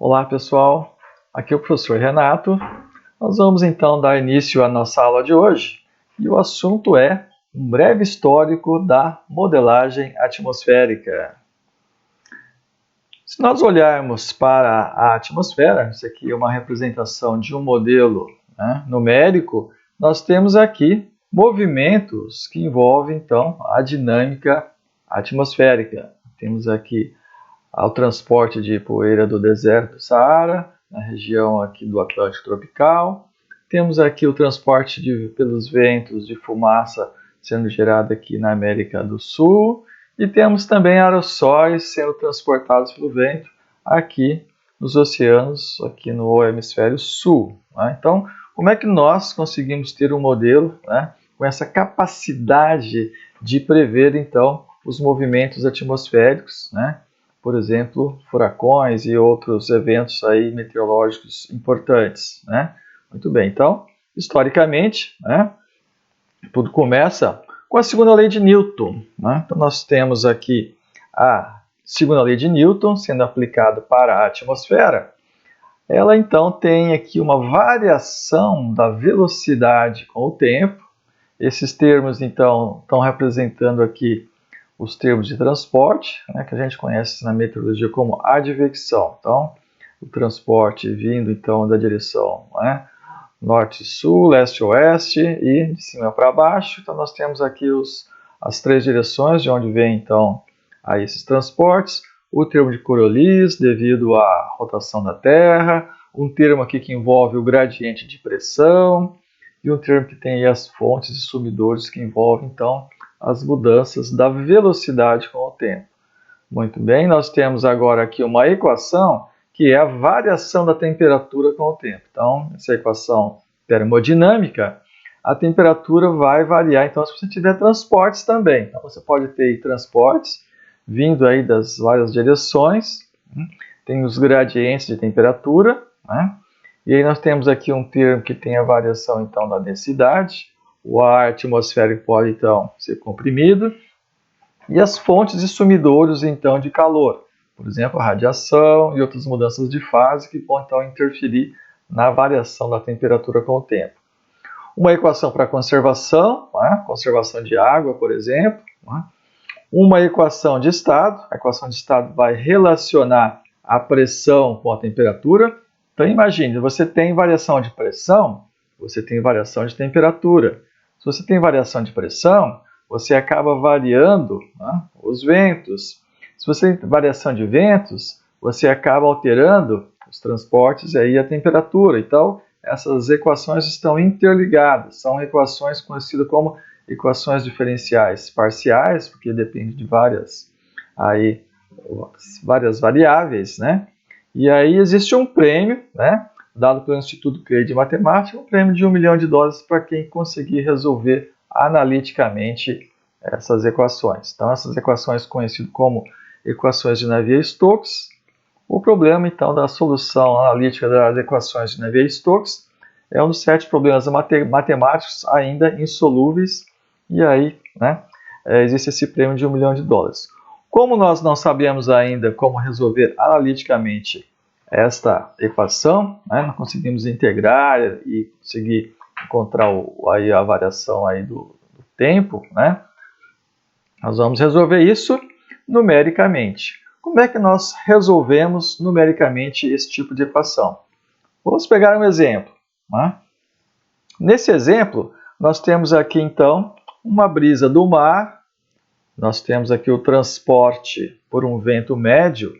Olá pessoal, aqui é o professor Renato. Nós vamos então dar início à nossa aula de hoje e o assunto é um breve histórico da modelagem atmosférica. Se nós olharmos para a atmosfera, isso aqui é uma representação de um modelo numérico, nós temos aqui movimentos que envolvem então a dinâmica atmosférica. Temos aqui ao transporte de poeira do deserto do Saara, na região aqui do Atlântico Tropical. Temos aqui o transporte pelos ventos de fumaça sendo gerada aqui na América do Sul. E temos também aerossóis sendo transportados pelo vento aqui nos oceanos, aqui no hemisfério sul. Então, como é que nós conseguimos ter um modelo com essa capacidade de prever, então, os movimentos atmosféricos, por exemplo, furacões e outros eventos aí meteorológicos importantes, Muito bem, então, historicamente, tudo começa com a segunda lei de Newton. Então, nós temos aqui a segunda lei de Newton sendo aplicada para a atmosfera. Ela, então, tem aqui uma variação da velocidade com o tempo. Esses termos, então, estão representando aqui os termos de transporte, que a gente conhece na meteorologia como advecção. Então, o transporte vindo então da direção norte-sul, leste-oeste e de cima para baixo. Então, nós temos aqui as três direções de onde vem então esses transportes. O termo de Coriolis, devido à rotação da Terra. Um termo aqui que envolve o gradiente de pressão. E um termo que tem aí as fontes e sumidores que envolvem então as mudanças da velocidade com o tempo. Muito bem, nós temos agora aqui uma equação que é a variação da temperatura com o tempo. Então, essa equação termodinâmica, a temperatura vai variar, então, se você tiver transportes também. Então, você pode ter transportes vindo aí das várias direções, tem os gradientes de temperatura, e aí nós temos aqui um termo que tem a variação, então, da densidade. O ar atmosférico pode, então, ser comprimido. E as fontes e sumidouros, então, de calor. Por exemplo, a radiação e outras mudanças de fase que vão, então, interferir na variação da temperatura com o tempo. Uma equação para conservação, conservação de água, por exemplo. Uma equação de estado. A equação de estado vai relacionar a pressão com a temperatura. Então, imagine, você tem variação de pressão, você tem variação de temperatura. Se você tem variação de pressão, você acaba variando os ventos. Se você tem variação de ventos, você acaba alterando os transportes e aí a temperatura. Então, essas equações estão interligadas. São equações conhecidas como equações diferenciais parciais, porque depende de várias variáveis, E aí existe um prêmio, dado pelo Instituto Clay de Matemática, um prêmio de $1 milhão para quem conseguir resolver analiticamente essas equações. Então, essas equações conhecidas como equações de Navier-Stokes. O problema, então, da solução analítica das equações de Navier-Stokes é um dos 7 problemas matemáticos ainda insolúveis, e aí existe esse prêmio de $1 milhão. Como nós não sabemos ainda como resolver analiticamente esta equação, não conseguimos integrar e conseguir encontrar a variação aí do tempo, nós vamos resolver isso numericamente. Como é que nós resolvemos numericamente esse tipo de equação? Vamos pegar um exemplo. Nesse exemplo, nós temos aqui então uma brisa do mar, nós temos aqui o transporte por um vento médio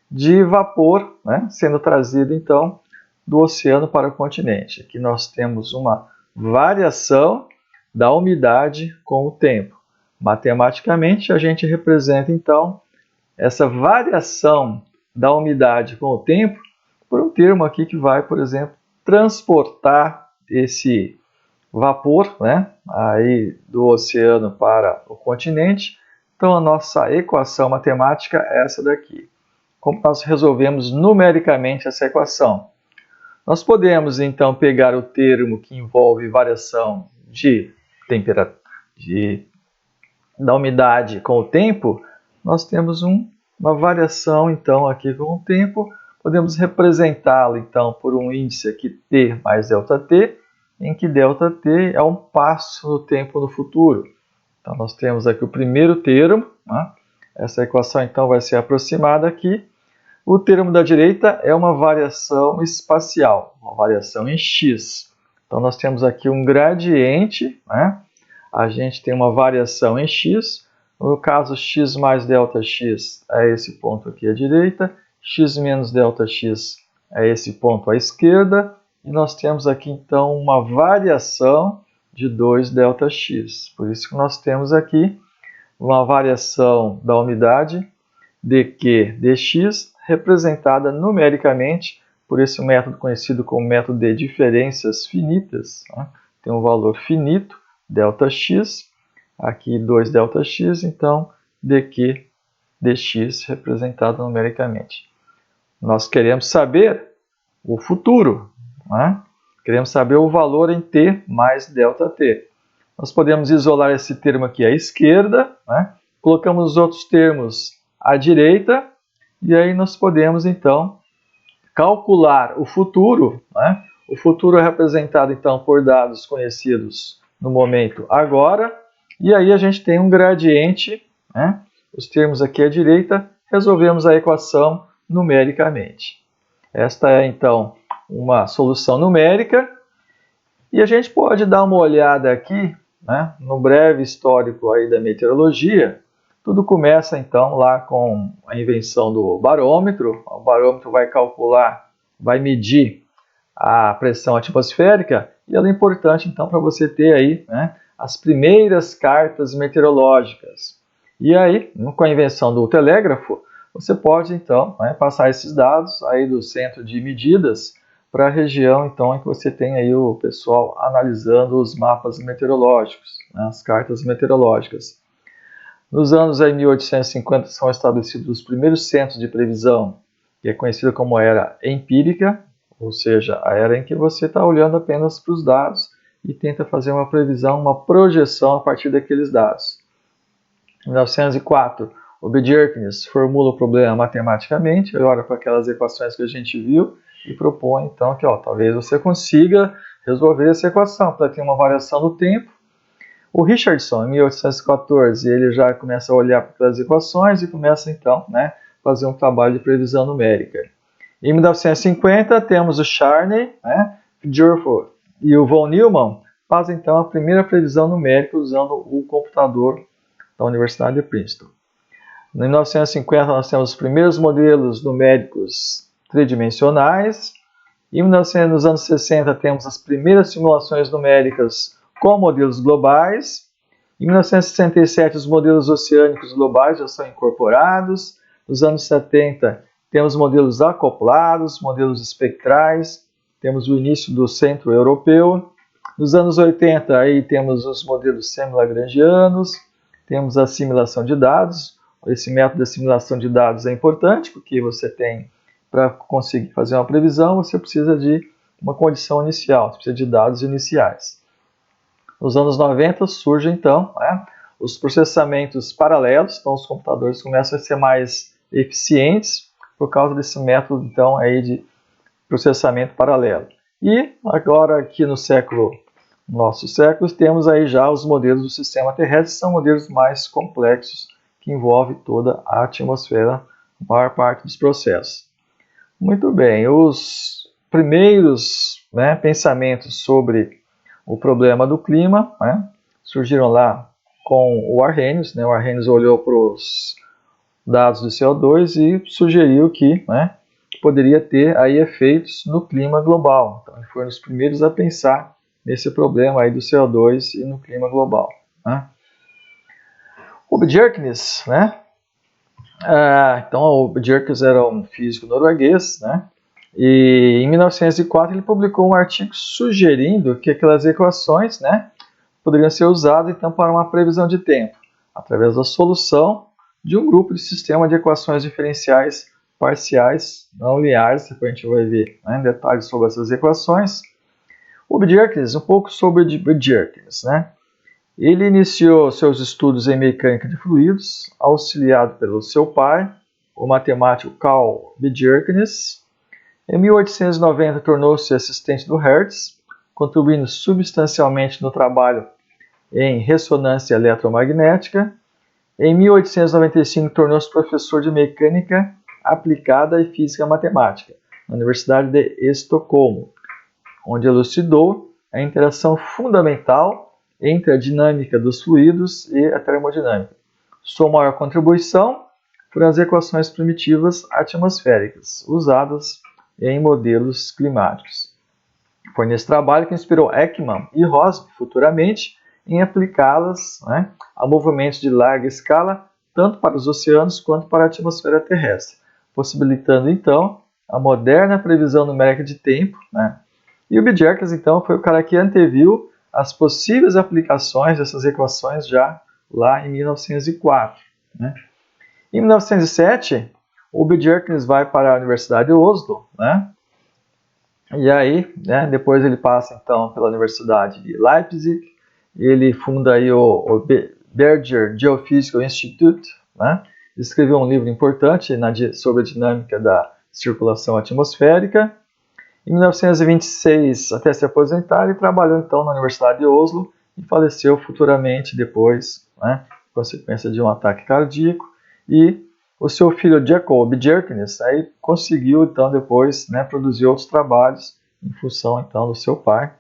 de vapor, sendo trazido então do oceano para o continente. Aqui nós temos uma variação da umidade com o tempo. Matematicamente, a gente representa então essa variação da umidade com o tempo por um termo aqui que vai, por exemplo, transportar esse vapor, aí do oceano para o continente. Então, a nossa equação matemática é essa daqui. Como nós resolvemos numericamente essa equação? Nós podemos, então, pegar o termo que envolve variação de temperatura, da umidade com o tempo. Nós temos uma variação, então, aqui com o tempo, podemos representá-lo então por um índice aqui t mais ΔT, em que ΔT é um passo no tempo no futuro. Então nós temos aqui o primeiro termo, né? Essa equação então vai ser aproximada aqui. O termo da direita é uma variação espacial, uma variação em x. Então nós temos aqui um gradiente, né? A gente tem uma variação em x. No caso, x mais ΔX é esse ponto aqui à direita, x menos ΔX é esse ponto à esquerda, e nós temos aqui então uma variação de 2ΔX. Por isso que nós temos aqui uma variação da unidade dq dx representada numericamente por esse método conhecido como método de diferenças finitas, né? Tem um valor finito, ΔX, aqui 2ΔX, então dq dx representado numericamente. Nós queremos saber o futuro, né? Queremos saber o valor em t mais ΔT. Nós podemos isolar esse termo aqui à esquerda, né? Colocamos os outros termos à direita, e aí nós podemos então calcular o futuro, né? O futuro é representado então por dados conhecidos no momento agora, e aí a gente tem um gradiente, né? Os termos aqui à direita, resolvemos a equação numericamente. Esta é então uma solução numérica, e a gente pode dar uma olhada aqui, né, no breve histórico aí da meteorologia. Tudo começa então lá com a invenção do barômetro. O barômetro vai calcular, vai medir a pressão atmosférica, e ela é importante então para você ter aí, né, as primeiras cartas meteorológicas. E aí, com a invenção do telégrafo, você pode então, né, passar esses dados aí do centro de medidas para a região então em que você tem aí o pessoal analisando os mapas meteorológicos, né, as cartas meteorológicas. Nos anos aí, 1850 são estabelecidos os primeiros centros de previsão, que é conhecida como era empírica, ou seja, a era em que você está olhando apenas para os dados e tenta fazer uma previsão, uma projeção a partir daqueles dados. Em 1904, o Bjerknes formula o problema matematicamente, olha para aquelas equações que a gente viu e propõe então que talvez você consiga resolver essa equação para ter uma variação no tempo. O Richardson, em 1814, ele já começa a olhar para as equações e começa então, né, fazer um trabalho de previsão numérica. Em 1950 temos o Charney, né, Dürfeld e o von Neumann fazem então a primeira previsão numérica usando o computador da Universidade de Princeton. Em 1950 nós temos os primeiros modelos numéricos tridimensionais. Nos anos 60 temos as primeiras simulações numéricas com modelos globais. Em 1967 os modelos oceânicos globais já são incorporados. Nos anos 70 temos modelos acoplados, modelos espectrais, temos o início do centro europeu. Nos anos 80 aí temos os modelos semi-lagrangianos, temos a assimilação de dados. Esse método de assimilação de dados é importante porque você tem, para conseguir fazer uma previsão, você precisa de uma condição inicial, você precisa de dados iniciais. Nos anos 90 surgem então, né, os processamentos paralelos, então os computadores começam a ser mais eficientes por causa desse método então aí de processamento paralelo. E agora aqui no nosso século, temos aí já os modelos do sistema terrestre, são modelos mais complexos que envolvem toda a atmosfera, a maior parte dos processos. Muito bem, os primeiros, né, pensamentos sobre o problema do clima, né, surgiram lá com o Arrhenius. Né, o Arrhenius olhou para os dados do CO2 e sugeriu que, né, poderia ter aí efeitos no clima global. Então, ele foi um dos primeiros a pensar nesse problema aí do CO2 e no clima global. Né. O Bjerknes, né, então o Bjerknes era um físico norueguês, né, e em 1904 ele publicou um artigo sugerindo que aquelas equações, né, poderiam ser usadas então para uma previsão de tempo, através da solução de um grupo de sistema de equações diferenciais parciais não lineares. Depois a gente vai ver, né, detalhes sobre essas equações. O Bjerknes, um pouco sobre o Bjerknes, né? Ele iniciou seus estudos em mecânica de fluidos, auxiliado pelo seu pai, o matemático Carl Bjerknes. Em 1890 tornou-se assistente do Hertz, contribuindo substancialmente no trabalho em ressonância eletromagnética. Em 1895 tornou-se professor de mecânica aplicada e física matemática na Universidade de Estocolmo, onde elucidou a interação fundamental entre a dinâmica dos fluidos e a termodinâmica. Sua maior contribuição foram as equações primitivas atmosféricas, usadas em modelos climáticos. Foi nesse trabalho que inspirou Ekman e Rossby futuramente em aplicá-las, a movimentos de larga escala, tanto para os oceanos quanto para a atmosfera terrestre, possibilitando então a moderna previsão numérica de tempo. E o B. Jerkins, então, foi o cara que anteviu as possíveis aplicações dessas equações já lá em 1904. Em 1907, o B. Jerkins vai para a Universidade de Oslo, e aí, depois ele passa então pela Universidade de Leipzig, ele funda aí o Berger Geophysical Institute, escreveu um livro importante sobre a dinâmica da circulação atmosférica. Em 1926, até se aposentar, ele trabalhou então na Universidade de Oslo e faleceu futuramente depois, consequência de um ataque cardíaco. E o seu filho Jacob Jerkins aí conseguiu então depois produzir outros trabalhos em função então do seu pai.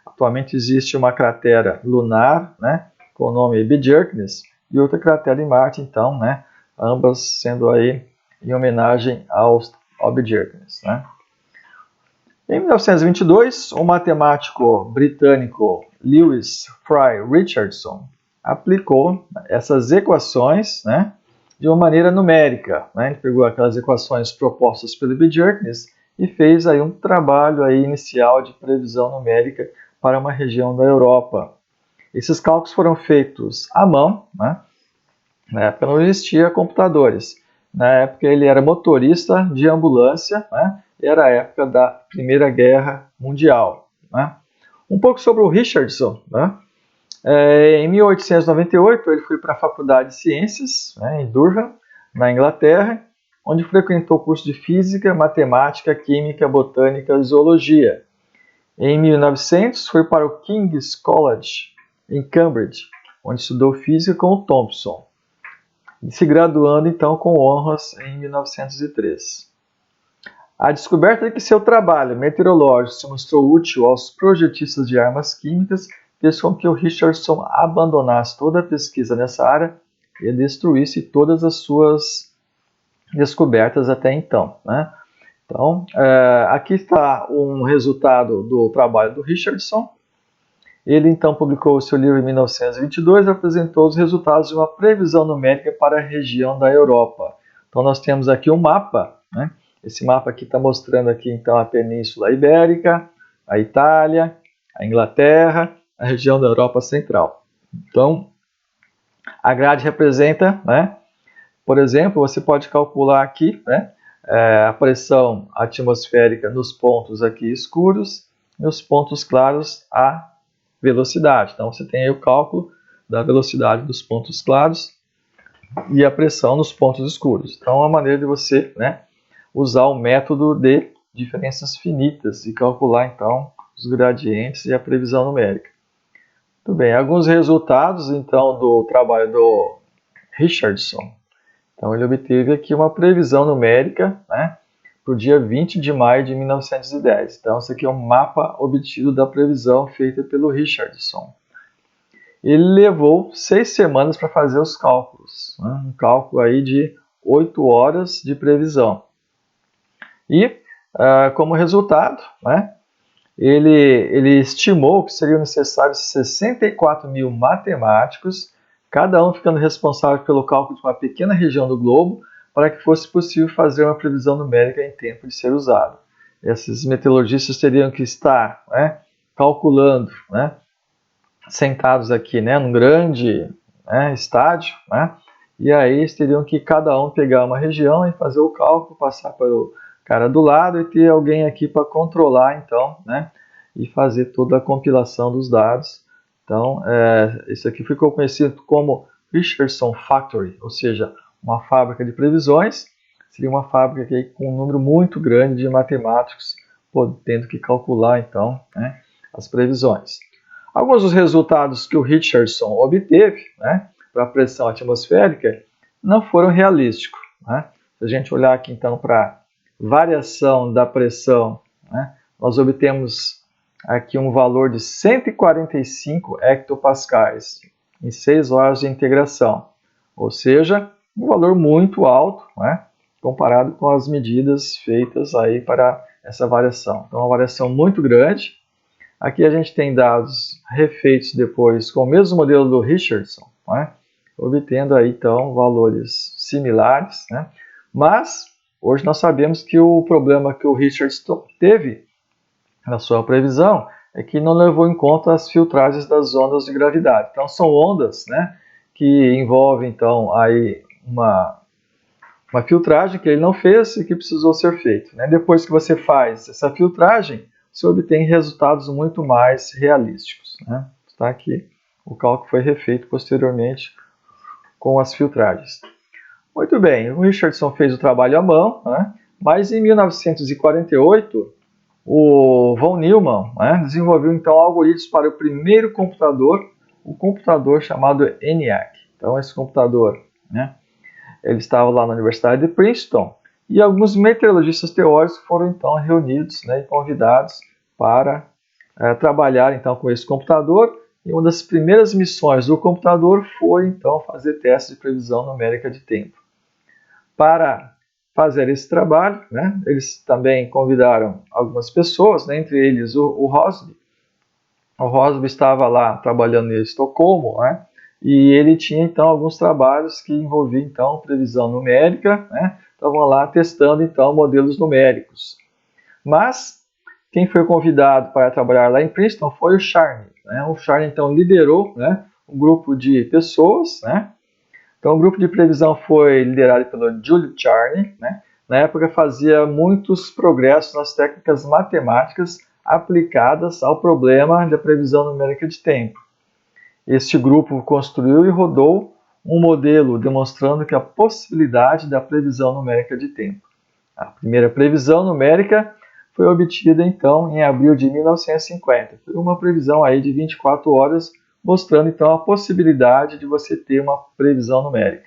Atualmente existe uma cratera lunar, com o nome B. Jerkins, e outra cratera em Marte, então, ambas sendo aí em homenagem ao B. Jerkins. Em 1922, o matemático britânico Lewis Fry Richardson aplicou essas equações, de uma maneira numérica. Ele pegou aquelas equações propostas pelo B. Jerkins e fez aí um trabalho aí inicial de previsão numérica para uma região da Europa. Esses cálculos foram feitos à mão, na época não existia computadores. Na época ele era motorista de ambulância, e era a época da Primeira Guerra Mundial. Um pouco sobre o Richardson. Em 1898 ele foi para a Faculdade de Ciências, em Durham, na Inglaterra, onde frequentou o curso de Física, Matemática, Química, Botânica e Zoologia. Em 1900 foi para o King's College, em Cambridge, onde estudou Física com o Thomson, se graduando então com honras em 1903. A descoberta de que seu trabalho meteorológico se mostrou útil aos projetistas de armas químicas fez com que o Richardson abandonasse toda a pesquisa nessa área e destruísse todas as suas descobertas até então. Então, aqui está um resultado do trabalho do Richardson. Ele então publicou o seu livro em 1922 e apresentou os resultados de uma previsão numérica para a região da Europa. Então nós temos aqui um mapa, Esse mapa aqui está mostrando aqui então a Península Ibérica, a Itália, a Inglaterra, a região da Europa Central. Então, a grade representa, por exemplo, você pode calcular aqui, a pressão atmosférica nos pontos aqui escuros e nos pontos claros a velocidade. Então você tem aí o cálculo da velocidade dos pontos claros e a pressão nos pontos escuros. Então é uma maneira de você usar o método de diferenças finitas e calcular então os gradientes e a previsão numérica. Muito bem, alguns resultados então do trabalho do Richardson. Então ele obteve aqui uma previsão numérica, para o dia 20 de maio de 1910. Então, esse aqui é um mapa obtido da previsão feita pelo Richardson. Ele levou 6 semanas para fazer os cálculos, um cálculo aí de 8 horas de previsão. E, como resultado, ele estimou que seriam necessários 64 mil matemáticos, cada um ficando responsável pelo cálculo de uma pequena região do globo, para que fosse possível fazer uma previsão numérica em tempo de ser usado. Esses meteorologistas teriam que estar calculando, sentados aqui num grande estádio, e aí eles teriam que cada um pegar uma região e fazer o cálculo, passar para o cara do lado e ter alguém aqui para controlar, então, e fazer toda a compilação dos dados. Então, isso aqui ficou conhecido como Richardson Factory, ou seja, uma fábrica de previsões, seria uma fábrica aqui com um número muito grande de matemáticos, tendo que calcular, então, né, as previsões. Alguns dos resultados que o Richardson obteve, né, para a pressão atmosférica não foram realísticos, né? Se a gente olhar aqui, então, para a variação da pressão, né, nós obtemos aqui um valor de 145 hectopascais em 6 horas de integração, ou seja, um valor muito alto, né, comparado com as medidas feitas aí para essa variação. Então, uma variação muito grande. Aqui a gente tem dados refeitos depois com o mesmo modelo do Richardson, né, obtendo aí então valores similares, né, mas hoje nós sabemos que o problema que o Richardson teve na sua previsão é que não levou em conta as filtragens das ondas de gravidade. Então são ondas, né, que envolvem então aí uma filtragem que ele não fez e que precisou ser feito, né? Depois que você faz essa filtragem, você obtém resultados muito mais realísticos, né? Está aqui o cálculo foi refeito posteriormente com as filtragens. Muito bem, o Richardson fez o trabalho à mão, né? Mas em 1948 o von Neumann, né, desenvolveu então algoritmos para o primeiro computador, o computador chamado ENIAC. Então esse computador, né, ele estava lá na Universidade de Princeton e alguns meteorologistas teóricos foram então reunidos, né, e convidados para trabalhar então com esse computador. E uma das primeiras missões do computador foi então fazer testes de previsão numérica de tempo. Para fazer esse trabalho, né, eles também convidaram algumas pessoas, né, entre eles o Rossby. O Rossby estava lá trabalhando em Estocolmo, né, e ele tinha então alguns trabalhos que envolviam então previsão numérica, né, estavam lá testando então modelos numéricos. Mas quem foi convidado para trabalhar lá em Princeton foi o Charney, né? O Charney então liderou, né, um grupo de pessoas, né? Então, o grupo de previsão foi liderado pelo Julius Charney, né? Na época fazia muitos progressos nas técnicas matemáticas aplicadas ao problema da previsão numérica de tempo. Este grupo construiu e rodou um modelo demonstrando que a possibilidade da previsão numérica de tempo. A primeira previsão numérica foi obtida então em abril de 1950. Foi uma previsão aí de 24 horas, mostrando então a possibilidade de você ter uma previsão numérica.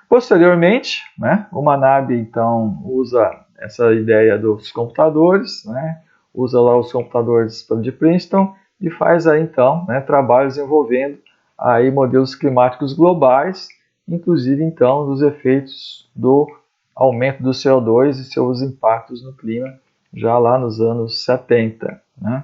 Posteriormente, né, o Manabe então usa essa ideia dos computadores, né, usa lá os computadores de Princeton e faz aí então, né, trabalhos envolvendo aí modelos climáticos globais, inclusive então dos efeitos do aumento do CO2 e seus impactos no clima já lá nos anos 70. Né?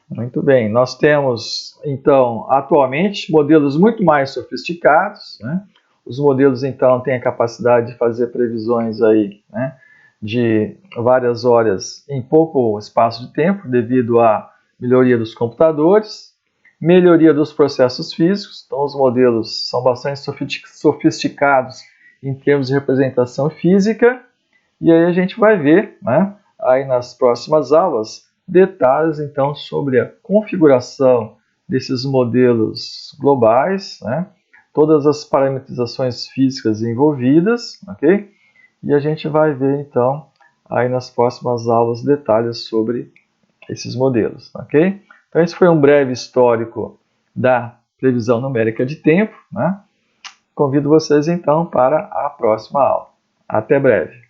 Muito bem, nós temos então atualmente modelos muito mais sofisticados, né? Os modelos então têm a capacidade de fazer previsões aí, né, de várias horas em pouco espaço de tempo devido à melhoria dos computadores, melhoria dos processos físicos. Então os modelos são bastante sofisticados em termos de representação física e aí a gente vai ver, né, aí nas próximas aulas detalhes então sobre a configuração desses modelos globais, né? Todas as parametrizações físicas envolvidas, ok? E a gente vai ver então aí nas próximas aulas detalhes sobre esses modelos, ok? Então esse foi um breve histórico da previsão numérica de tempo, né? Convido vocês então para a próxima aula. Até breve!